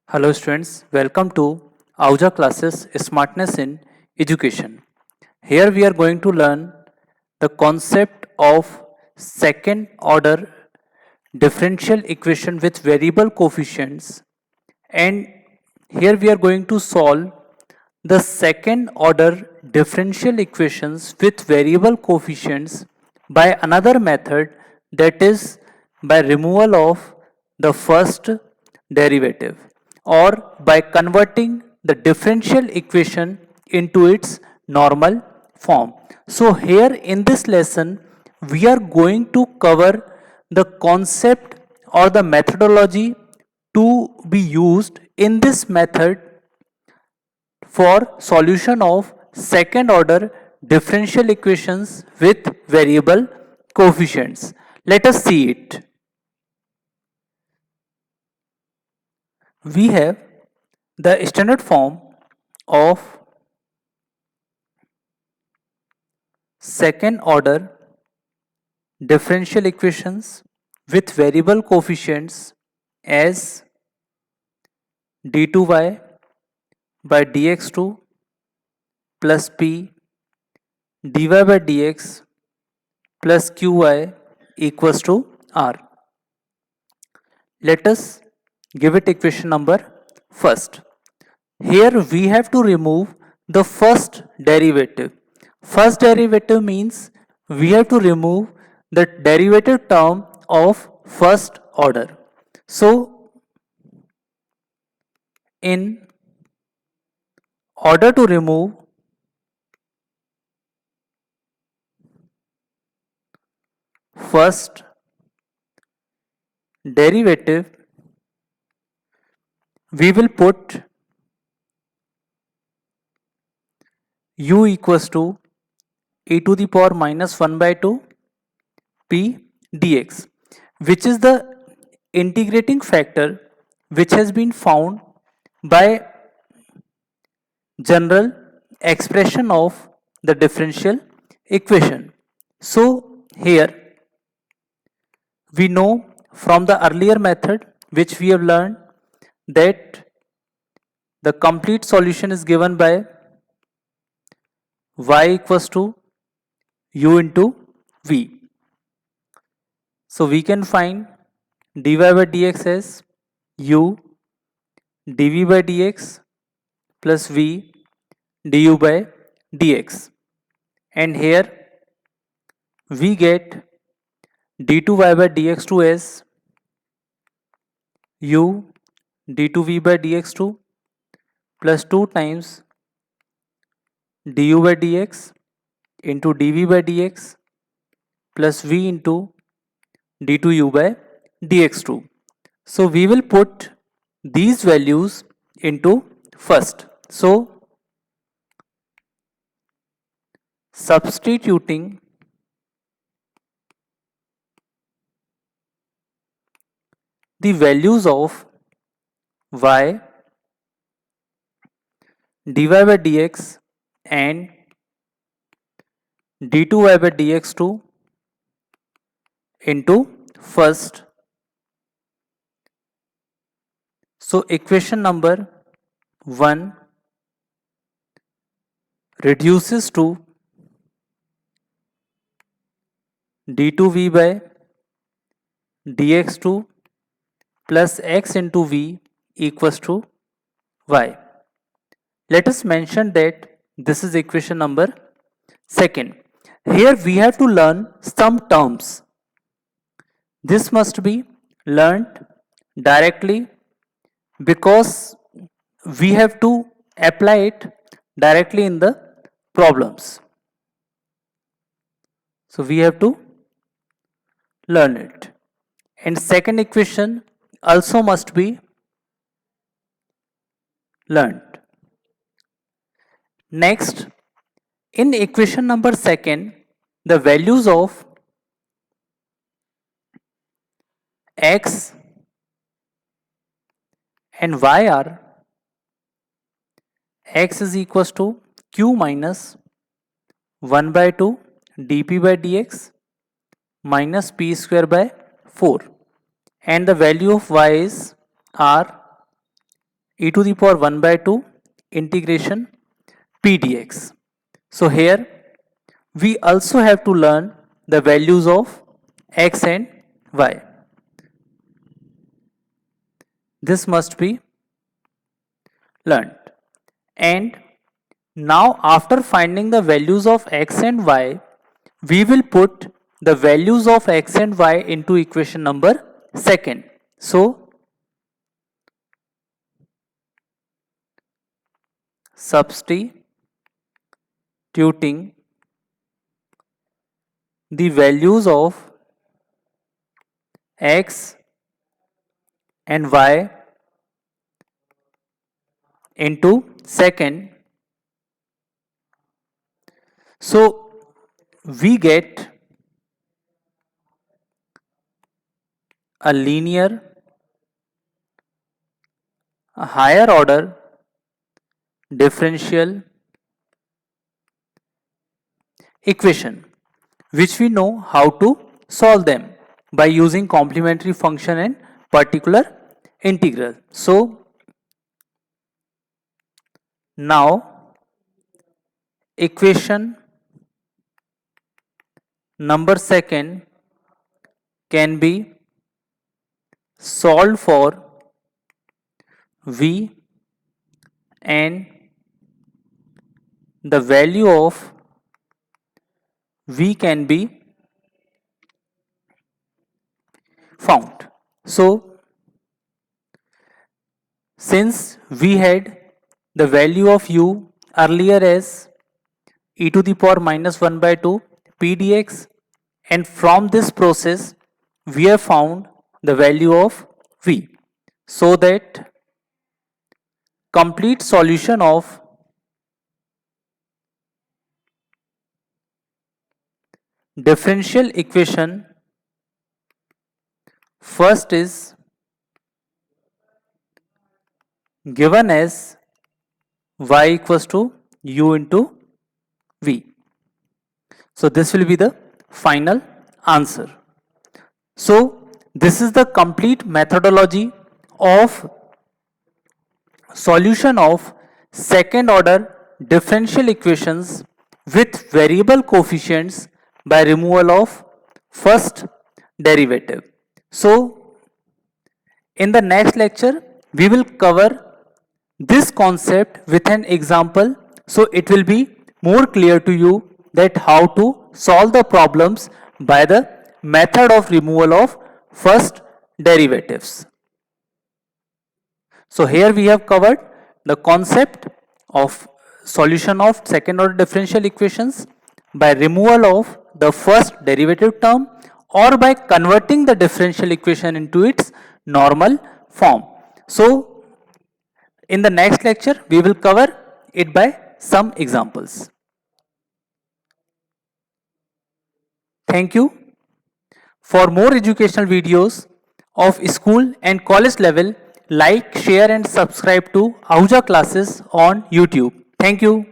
Hello students, welcome to Auja classes Smartness in Education. Here we are going to learn the concept of second order differential equation with variable coefficients, and here we are going to solve the second order differential equations with variable coefficients by another method, that is by removal of the first derivative or by converting the differential equation into its normal form. So here in this lesson we are going to cover the concept or the methodology to be used in this method for solution of second order differential equations with variable coefficients. Let us see it. We have the standard form of second order differential equations with variable coefficients as d2y by dx2 plus p dy by dx plus qy equals to r. Let us give it equation number first. Here we have to remove the first derivative. First derivative means we have to remove the derivative term of first order. So in order to remove first derivative, we will put u equals to e to the power minus 1 by 2 p dx, which is the integrating factor which has been found by general expression of the differential equation. So here we know from the earlier method which we have learned that the complete solution is given by y equals to u into v. So we can find dy by dx as u dv by dx plus v du by dx, and here we get d2y by dx2 as u d2v by dx2 plus 2 times du by dx into dv by dx plus v into d2u by dx2. So we will put these values into first. So substituting the values of y dy by dx and d2y by dx2 into first. So equation number 1 reduces to d2v by dx2 plus x into v equals to y. Let us mention that this is equation number second. Here we have to learn some terms. This must be learnt directly because we have to apply it directly in the problems. So we have to learn it. And second equation also must be learned. Next, in equation number second, the values of x and y are x is equals to q minus 1 by 2 dp by dx minus p square by 4, and the value of y is r e to the power 1 by 2 integration p dx. So here we also have to learn the values of x and y. This must be learned. And now after finding the values of x and y, we will put the values of x and y into equation number second. So substituting the values of x and y into second, so we get a linear, a higher order differential equation, which we know how to solve them by using complementary function and particular integral. So now equation number second can be solved for v, and the value of v can be found. So since we had the value of u earlier as e to the power minus 1 by 2 p dx, and from this process we have found the value of v, so that complete solution of differential equation first is given as y equals to u into v. So this will be the final answer. So this is the complete methodology of solution of second order differential equations with variable coefficients by removal of first derivative. So in the next lecture we will cover this concept with an example, so it will be more clear to you that how to solve the problems by the method of removal of first derivatives. So here we have covered the concept of solution of second order differential equations by removal of the first derivative term or by converting the differential equation into its normal form. So in the next lecture we will cover it by some examples. Thank you. For more educational videos of school and college level, like, share and subscribe to Ahuja classes on YouTube. Thank you.